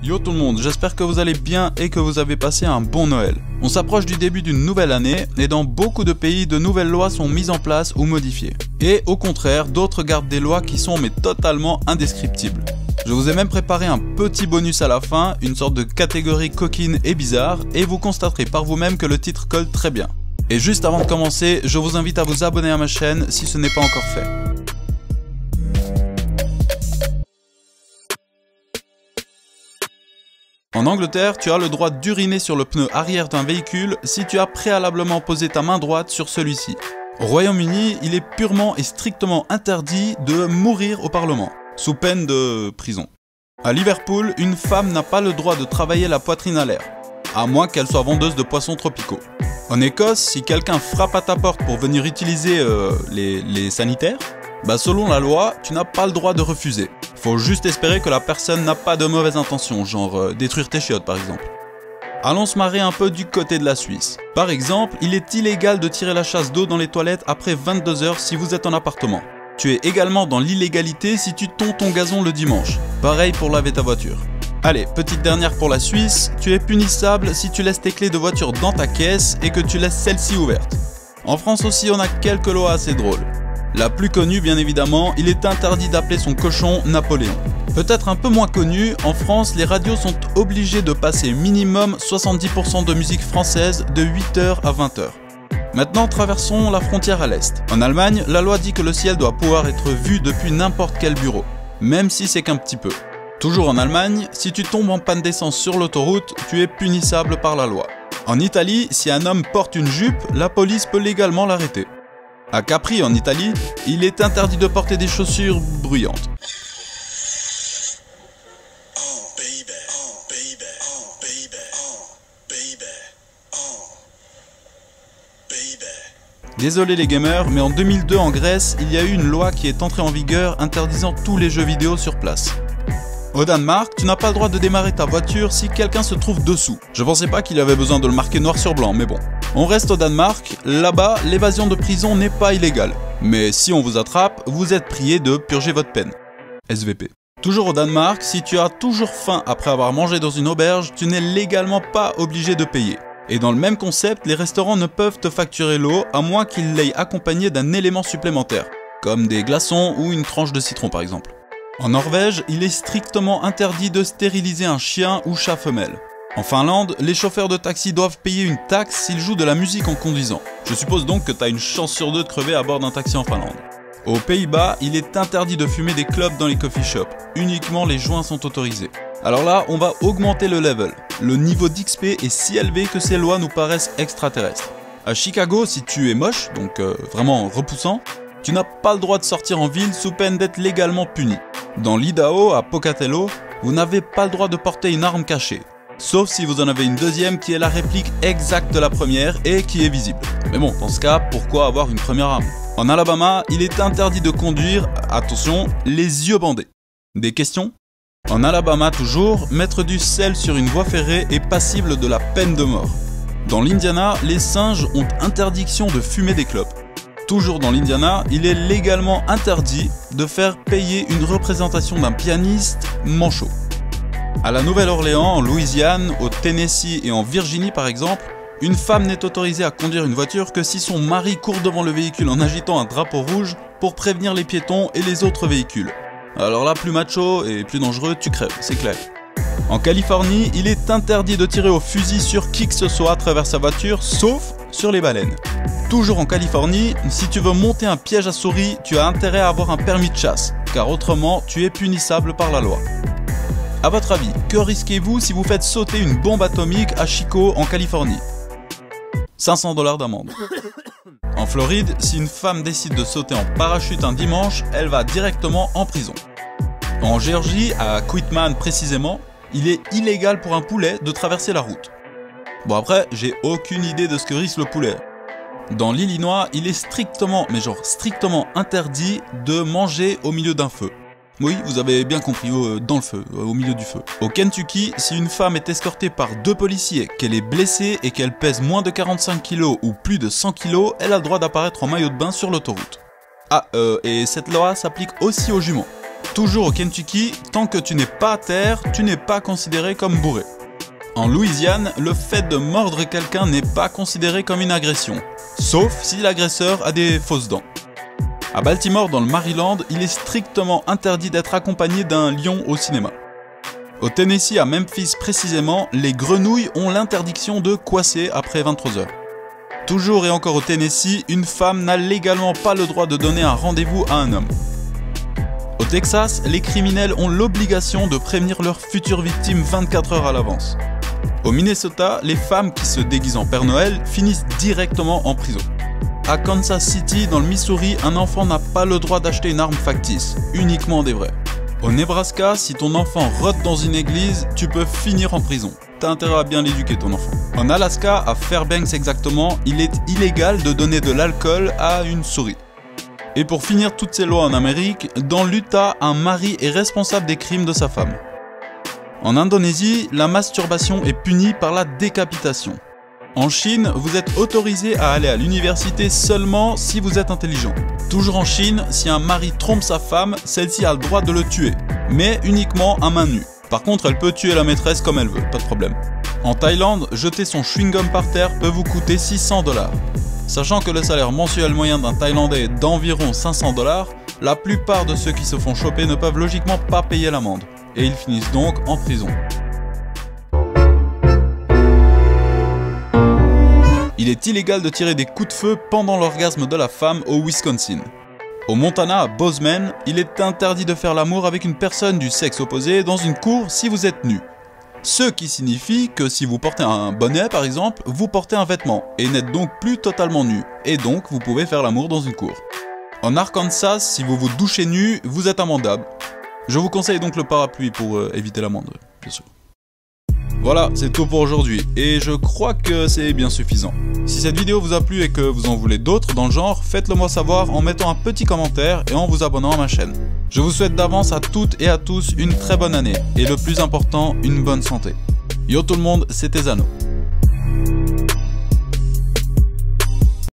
Yo tout le monde, j'espère que vous allez bien et que vous avez passé un bon Noël. On s'approche du début d'une nouvelle année et dans beaucoup de pays, de nouvelles lois sont mises en place ou modifiées. Et au contraire, d'autres gardent des lois qui sont mais totalement indescriptibles. Je vous ai même préparé un petit bonus à la fin, une sorte de catégorie coquine et bizarre, et vous constaterez par vous-même que le titre colle très bien. Et juste avant de commencer, je vous invite à vous abonner à ma chaîne si ce n'est pas encore fait. En Angleterre, tu as le droit d'uriner sur le pneu arrière d'un véhicule si tu as préalablement posé ta main droite sur celui-ci. Au Royaume-Uni, il est purement et strictement interdit de mourir au Parlement, sous peine de prison. À Liverpool, une femme n'a pas le droit de travailler la poitrine à l'air, à moins qu'elle soit vendeuse de poissons tropicaux. En Écosse, si quelqu'un frappe à ta porte pour venir utiliser les sanitaires, selon la loi, tu n'as pas le droit de refuser. Faut juste espérer que la personne n'a pas de mauvaises intentions, genre détruire tes chiottes par exemple. Allons se marrer un peu du côté de la Suisse. Par exemple, il est illégal de tirer la chasse d'eau dans les toilettes après 22 h si vous êtes en appartement. Tu es également dans l'illégalité si tu tonds ton gazon le dimanche. Pareil pour laver ta voiture. Allez, petite dernière pour la Suisse, tu es punissable si tu laisses tes clés de voiture dans ta caisse et que tu laisses celle-ci ouverte. En France aussi, on a quelques lois assez drôles. La plus connue, bien évidemment, il est interdit d'appeler son cochon Napoléon. Peut-être un peu moins connu, en France, les radios sont obligées de passer minimum 70% de musique française de 8 h à 20 h. Maintenant, traversons la frontière à l'est. En Allemagne, la loi dit que le ciel doit pouvoir être vu depuis n'importe quel bureau, même si c'est qu'un petit peu. Toujours en Allemagne, si tu tombes en panne d'essence sur l'autoroute, tu es punissable par la loi. En Italie, si un homme porte une jupe, la police peut légalement l'arrêter. À Capri, en Italie, il est interdit de porter des chaussures bruyantes. Désolé les gamers, mais en 2002 en Grèce, il y a eu une loi qui est entrée en vigueur interdisant tous les jeux vidéo sur place. Au Danemark, tu n'as pas le droit de démarrer ta voiture si quelqu'un se trouve dessous. Je pensais pas qu'il avait besoin de le marquer noir sur blanc, mais bon. On reste au Danemark, là-bas, l'évasion de prison n'est pas illégale. Mais si on vous attrape, vous êtes prié de purger votre peine. SVP. Toujours au Danemark, si tu as toujours faim après avoir mangé dans une auberge, tu n'es légalement pas obligé de payer. Et dans le même concept, les restaurants ne peuvent te facturer l'eau à moins qu'ils l'aient accompagné d'un élément supplémentaire, comme des glaçons ou une tranche de citron par exemple. En Norvège, il est strictement interdit de stériliser un chien ou chat femelle. En Finlande, les chauffeurs de taxi doivent payer une taxe s'ils jouent de la musique en conduisant. Je suppose donc que t'as une chance sur deux de crever à bord d'un taxi en Finlande. Aux Pays-Bas, il est interdit de fumer des clopes dans les coffee shops. Uniquement les joints sont autorisés. Alors là, on va augmenter le level. Le niveau d'XP est si élevé que ces lois nous paraissent extraterrestres. À Chicago, si tu es moche, donc vraiment repoussant, tu n'as pas le droit de sortir en ville sous peine d'être légalement puni. Dans l'Idaho, à Pocatello, vous n'avez pas le droit de porter une arme cachée. Sauf si vous en avez une deuxième qui est la réplique exacte de la première et qui est visible. Mais bon, dans ce cas, pourquoi avoir une première arme? En Alabama, il est interdit de conduire, attention, les yeux bandés. Des questions? En Alabama toujours, mettre du sel sur une voie ferrée est passible de la peine de mort. Dans l'Indiana, les singes ont interdiction de fumer des clopes. Toujours dans l'Indiana, il est légalement interdit de faire payer une représentation d'un pianiste manchot. À la Nouvelle-Orléans, en Louisiane, au Tennessee et en Virginie par exemple, une femme n'est autorisée à conduire une voiture que si son mari court devant le véhicule en agitant un drapeau rouge pour prévenir les piétons et les autres véhicules. Alors là, plus macho et plus dangereux, tu crèves, c'est clair. En Californie, il est interdit de tirer au fusil sur qui que ce soit à travers sa voiture, sauf sur les baleines. Toujours en Californie, si tu veux monter un piège à souris, tu as intérêt à avoir un permis de chasse, car autrement, tu es punissable par la loi. A votre avis, que risquez-vous si vous faites sauter une bombe atomique à Chico, en Californie? 500 $ d'amende. En Floride, si une femme décide de sauter en parachute un dimanche, elle va directement en prison. En Géorgie, à Quitman précisément, il est illégal pour un poulet de traverser la route. Bon après, j'ai aucune idée de ce que risque le poulet. Dans l'Illinois, il est strictement, mais genre strictement interdit de manger au milieu d'un feu. Oui, vous avez bien compris, dans le feu, au milieu du feu. Au Kentucky, si une femme est escortée par 2 policiers, qu'elle est blessée et qu'elle pèse moins de 45 kg ou plus de 100 kg, elle a le droit d'apparaître en maillot de bain sur l'autoroute. Ah, et cette loi s'applique aussi aux jumeaux. Toujours au Kentucky, tant que tu n'es pas à terre, tu n'es pas considéré comme bourré. En Louisiane, le fait de mordre quelqu'un n'est pas considéré comme une agression, sauf si l'agresseur a des fausses dents. À Baltimore, dans le Maryland, il est strictement interdit d'être accompagné d'un lion au cinéma. Au Tennessee, à Memphis précisément, les grenouilles ont l'interdiction de coisser après 23 h. Toujours et encore au Tennessee, une femme n'a légalement pas le droit de donner un rendez-vous à un homme. Au Texas, les criminels ont l'obligation de prévenir leurs futures victimes 24 heures à l'avance. Au Minnesota, les femmes qui se déguisent en Père Noël finissent directement en prison. À Kansas City, dans le Missouri, un enfant n'a pas le droit d'acheter une arme factice, uniquement des vraies. Au Nebraska, si ton enfant rote dans une église, tu peux finir en prison. T'as intérêt à bien l'éduquer ton enfant. En Alaska, à Fairbanks exactement, il est illégal de donner de l'alcool à une souris. Et pour finir toutes ces lois en Amérique, dans l'Utah, un mari est responsable des crimes de sa femme. En Indonésie, la masturbation est punie par la décapitation. En Chine, vous êtes autorisé à aller à l'université seulement si vous êtes intelligent. Toujours en Chine, si un mari trompe sa femme, celle-ci a le droit de le tuer, mais uniquement à main nue. Par contre, elle peut tuer la maîtresse comme elle veut, pas de problème. En Thaïlande, jeter son chewing-gum par terre peut vous coûter 600 $. Sachant que le salaire mensuel moyen d'un Thaïlandais est d'environ 500 $, la plupart de ceux qui se font choper ne peuvent logiquement pas payer l'amende, et ils finissent donc en prison. Il est illégal de tirer des coups de feu pendant l'orgasme de la femme au Wisconsin. Au Montana, à Bozeman, il est interdit de faire l'amour avec une personne du sexe opposé dans une cour si vous êtes nu. Ce qui signifie que si vous portez un bonnet par exemple, vous portez un vêtement et n'êtes donc plus totalement nu, et donc vous pouvez faire l'amour dans une cour. En Arkansas, si vous vous douchez nu, vous êtes amendable. Je vous conseille donc le parapluie pour éviter l'amende, bien sûr. Voilà, c'est tout pour aujourd'hui, et je crois que c'est bien suffisant. Si cette vidéo vous a plu et que vous en voulez d'autres dans le genre, faites-le moi savoir en mettant un petit commentaire et en vous abonnant à ma chaîne. Je vous souhaite d'avance à toutes et à tous une très bonne année, et le plus important, une bonne santé. Yo tout le monde, c'était Zano.